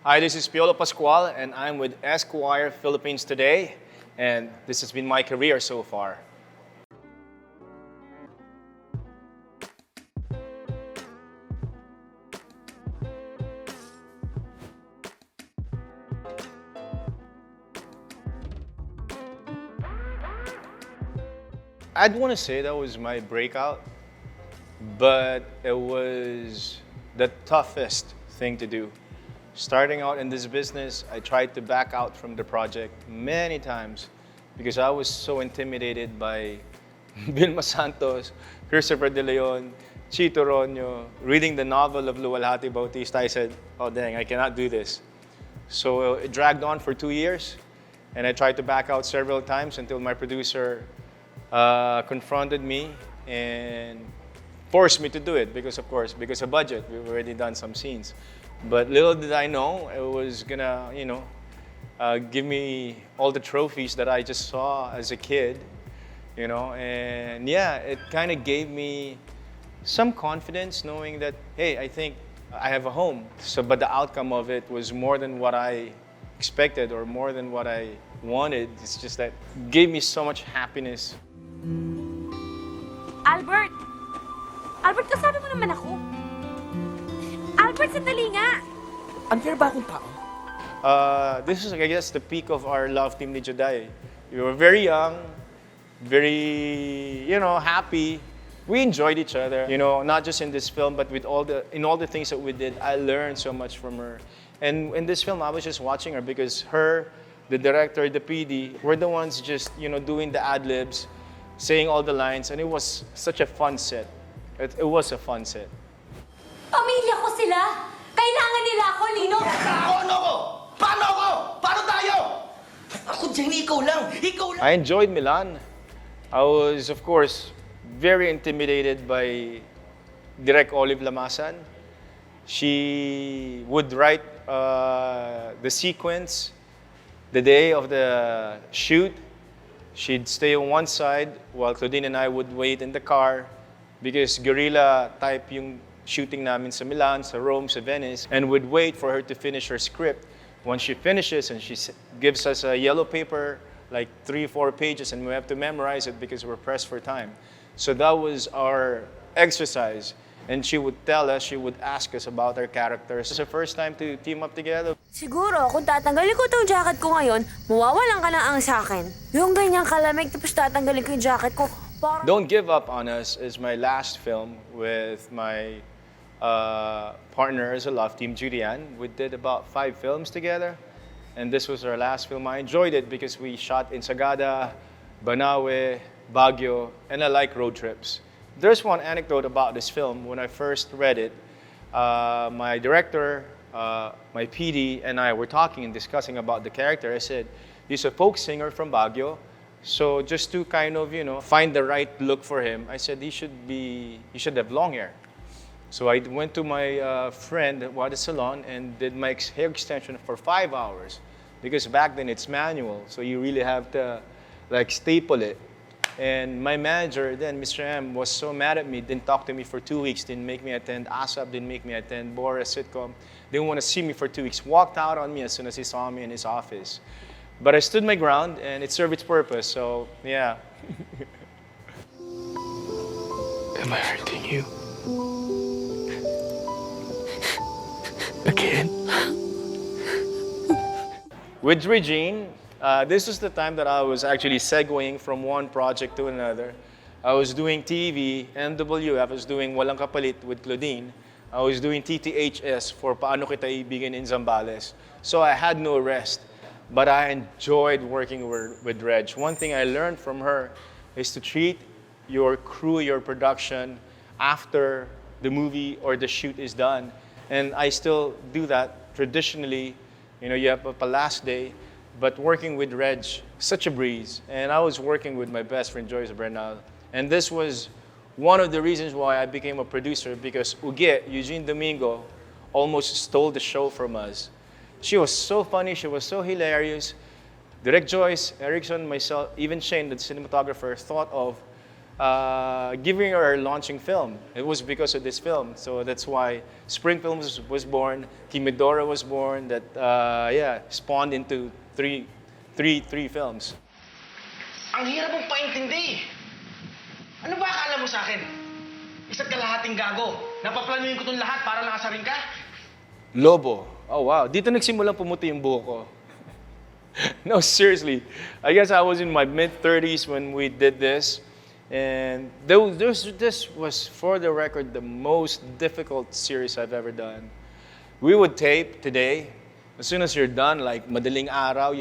Hi, this is Piolo Pascual, and I'm with Esquire Philippines today, and this has been my career so far. I'd want to say that was my breakout, but it was the toughest thing to do. Starting out in this business, I tried to back out from the project many times because I was so intimidated by Vilma Santos, Christopher De Leon, Chito Ronyo. Reading the novel of Luwalhati Bautista, I said, oh dang, I cannot do this. So it dragged on for 2 years, and I tried to back out several times until my producer confronted me and forced me to do it because, of course, because of budget. We've already done some scenes. But little did I know it was gonna, give me all the trophies that I just saw as a kid, and yeah, it kind of gave me some confidence knowing that, hey, I think I have a home. So, but the outcome of it was more than what I expected or more than what I wanted. It's just that it gave me so much happiness. Albert! Albert, kasabi mo naman ako. Albert, sandali nga. Unfair ba akong tao? This is, I guess, the peak of our love team ni Juday. We were very young, very, happy. We enjoyed each other, not just in this film, but with in all the things that we did. I learned so much from her. And in this film, I was just watching her because her, the director, the PD, were the ones just, doing the ad-libs, saying all the lines, and it was such a fun set. It was a fun set. Pamilya ko sila. Kailangan nila ako, Lino. Ano ko? Paano ako? Paano tayo? Ako dyan, ikaw lang. Ikaw lang. I enjoyed Milan. I was, of course, very intimidated by Direk Olive Lamasan. She would write the sequence the day of the shoot. She'd stay on one side while Claudine and I would wait in the car because guerrilla type yung shooting namin sa Milan, sa Rome, sa Venice, and would wait for her to finish her script. Once she finishes and she gives us a yellow paper, like 3-4 pages, and we have to memorize it because we're pressed for time. So that was our exercise. And she would tell us, she would ask us about our characters. It's the first time to team up together. Siguro, kung tatanggalin ko itong jacket ko ngayon, mawawalan ka na ang sa akin. Yung ganyang kalamig, tapos tatanggalin ko yung jacket ko. Don't Give Up on Us is my last film with my partner as a love team, Julian. We did about 5 films together. And this was our last film. I enjoyed it because we shot in Sagada, Banawe, Baguio, and I like road trips. There's one anecdote about this film. When I first read it, my director, my PD, and I were talking and discussing about the character. I said, he's a folk singer from Baguio. So just to kind of, find the right look for him, I said he should have long hair. So I went to my friend at Wada Salon and did my hair extension for 5 hours. Because back then it's manual, so you really have to staple it. And my manager then, Mr. M, was so mad at me, didn't talk to me for 2 weeks, didn't make me attend ASAP, didn't make me attend Boris sitcom, didn't want to see me for 2 weeks, walked out on me as soon as he saw me in his office. But I stood my ground and it served its purpose, so yeah. Am I hurting you? Again? With Regine, this was the time that I was actually segueing from one project to another. I was doing TV, MWF, I was doing Walang Kapalit with Claudine. I was doing TTHS for Paano Kita Ibigin in Zambales. So I had no rest, but I enjoyed working with Reg. One thing I learned from her is to treat your crew, your production, after the movie or the shoot is done. And I still do that traditionally. You have a last day, but working with Reg, such a breeze. And I was working with my best friend, Joyce Bernal. And this was one of the reasons why I became a producer, because Uge, Eugene Domingo, almost stole the show from us. She was so funny, she was so hilarious. Direct Joyce, Erickson, myself, even Shane, the cinematographer, thought of giving our launching film. It was because of this film. So that's why Spring Films was born, Kimidora was born, that spawned into three films. Ang hirap mong paintindi. Ano ba akala mo sa akin? Isa't kalahating gago. Napaplanuhin ko itong lahat para nakasarin ka? Lobo. Oh wow, dito nagsimulang pumuti yung buhok ko. No, seriously. I guess I was in my mid-30s when we did this. And this was, for the record, the most difficult series I've ever done. We would tape today. As soon as you're done, like madaling araw,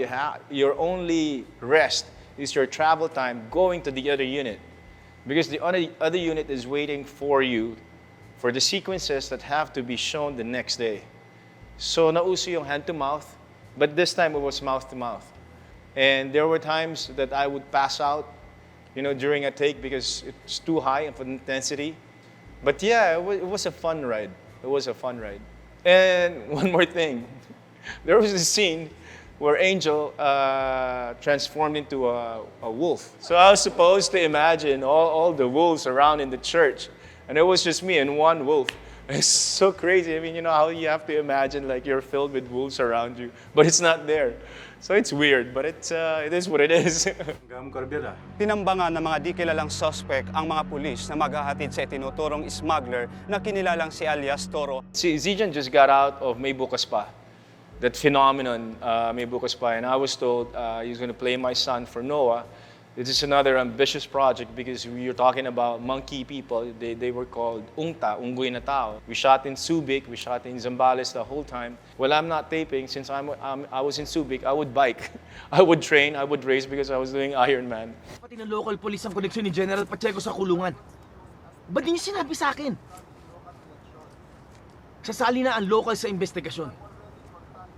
your only rest is your travel time going to the other unit. Because the other unit is waiting for you for the sequences that have to be shown the next day. So nauso yung hand to mouth, but this time it was mouth to mouth. And there were times that I would pass out, during a take because it's too high of intensity. But yeah, it was a fun ride. It was a fun ride. And one more thing. There was a scene where Angel transformed into a wolf. So I was supposed to imagine all the wolves around in the church. And it was just me and one wolf. It's so crazy. I mean, you know how you have to imagine like you're filled with wolves around you, but it's not there. So it's weird, but it is what it is. Tinambangan ng mga di kilalang suspect ang mga pulis na maghahatid sa itinuturong smuggler na kinilalang si alias Toro. See, Zijan just got out of May Bukas Pa, that phenomenon, May Bukas Pa, and I was told he's going to play my son for Noah. This is another ambitious project because you're talking about monkey people. They were called Ungta, Unggoy na Tao. We shot in Subic, we shot in Zambales the whole time. Well, I'm not taping. Since I was in Subic, I would bike. I would train, I would race because I was doing Ironman. Pati ng local police ang koneksyon ni General Pacheco sa kulungan. Ba't di niyo sinabi sa akin? Sasali na ang local sa investigasyon.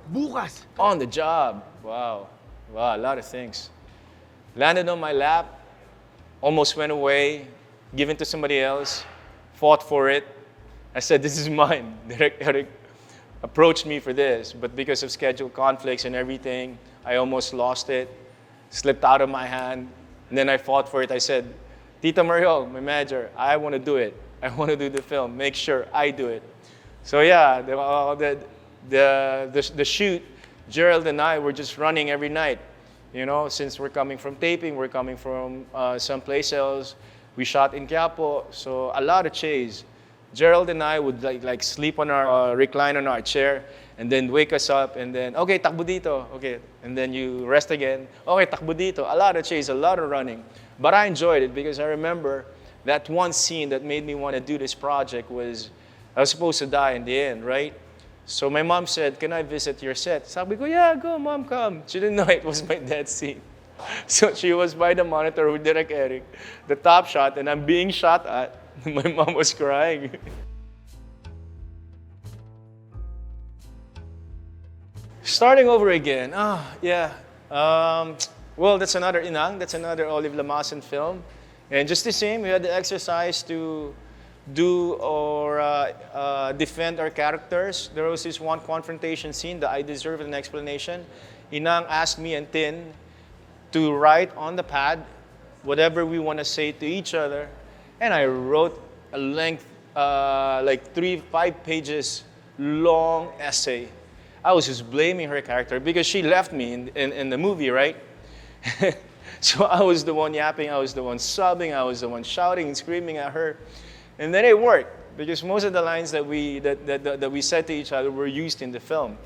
Bukas. On the job. Wow, a lot of things. Landed on my lap, almost went away, given to somebody else, fought for it. I said, this is mine. Eric approached me for this, but because of schedule conflicts and everything, I almost lost it, slipped out of my hand, and then I fought for it. I said, Tita Mario, my manager, I want to do it. I want to do the film. Make sure I do it. So yeah, the shoot, Gerald and I were just running every night. Since we're coming from taping, we're coming from someplace else. We shot in Quiapo, so a lot of chase. Gerald and I would like sleep on our recline on our chair, and then wake us up, and then okay, takbo dito, okay, and then you rest again. Okay, takbo dito. A lot of chase, a lot of running, but I enjoyed it because I remember that one scene that made me want to do this project was I was supposed to die in the end, right? So my mom said, can I visit your set? Sabi ko, yeah, go, mom, come. She didn't know it was my dad's scene. So she was by the monitor with Direk Eric, the top shot, and I'm being shot at. My mom was crying. Starting over again, well, that's another Inang, that's another Olive Lamasan film. And just the same, we had the exercise to do or defend our characters. There was this one confrontation scene that I deserve an explanation. Inang asked me and Tin to write on the pad whatever we want to say to each other. And I wrote a length, like 5 pages long essay. I was just blaming her character because she left me in the movie, right? So I was the one yapping, I was the one sobbing, I was the one shouting and screaming at her. And then it worked because most of the lines that we said to each other were used in the film.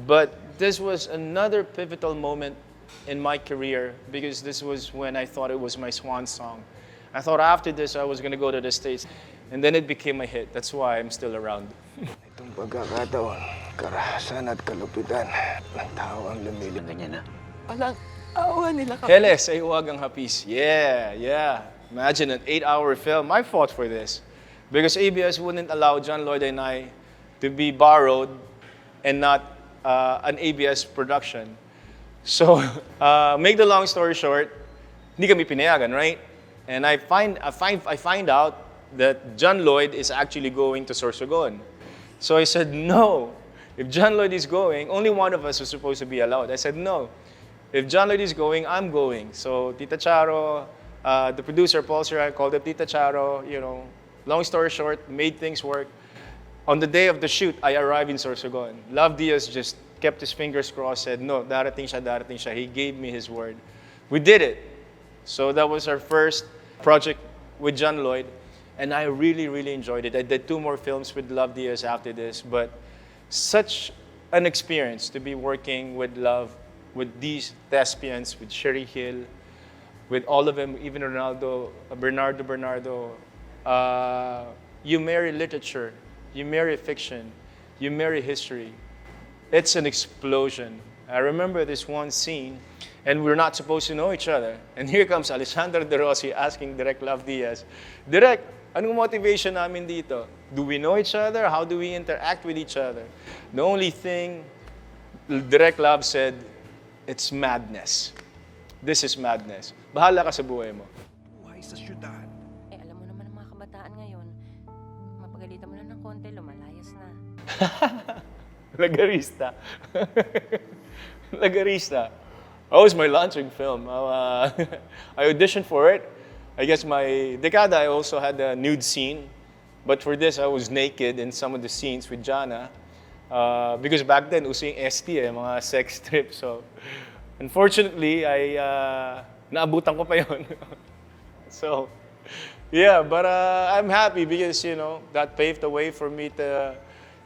But this was another pivotal moment in my career because this was when I thought it was my swan song. I thought after this I was going to go to the States, and then it became a hit. That's why I'm still around. Itong pagkakataon, karahasan at kalupitan ng tao ang lumilip. Ganyan na. Walang awa nila ka. Hele, sa iwagang hapis. Yeah. Imagine an 8-hour film. I fought for this. Because ABS wouldn't allow John Lloyd and I to be borrowed and not an ABS production. So, make the long story short, hindi kami pinayagan, right? And I find out that John Lloyd is actually going to Sorsogon. So I said, no. If John Lloyd is going, only one of us was supposed to be allowed. I said, no. If John Lloyd is going, I'm going. So Tita Charo, The producer, Paul Siran, called up Tita Charo, you know. Long story short, made things work. On the day of the shoot, I arrived in Sorsogon. Lav Diaz just kept his fingers crossed, said, no, darating siya, darating siya. He gave me his word. We did it. So that was our first project with John Lloyd, and I really, really enjoyed it. I did 2 more films with Lav Diaz after this, but such an experience to be working with Love, with these thespians, with Sherry Hill, with all of them, even Bernardo. You marry literature, you marry fiction, you marry history. It's an explosion. I remember this one scene, and we're not supposed to know each other. And here comes Alessandro De Rossi asking Direk Lav Diaz, Direk, anong motivation namin dito? Do we know each other? How do we interact with each other? The only thing Direk Lav said, it's madness. This is madness. Bahala ka sa buhay mo. Buhay sa syudad. Eh, alam mo naman ang mga kabataan ngayon, mapagalitan mo lang ng konti, lumalayas na. Lagarista. Lagarista. That was my launching film. I auditioned for it. I guess my Dekada, I also had a nude scene. But for this, I was naked in some of the scenes with Jana. Because back then, uso yung ST, mga sex trip. So, unfortunately, naabutan ko pa yun. So, yeah, but I'm happy because, you know, that paved the way for me to,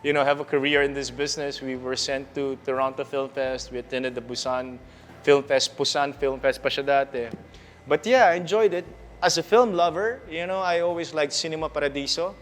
you know, have a career in this business. We were sent to Toronto Film Fest. We attended the Busan Film Fest pa siya dati. But yeah, I enjoyed it. As a film lover, you know, I always liked Cinema Paradiso.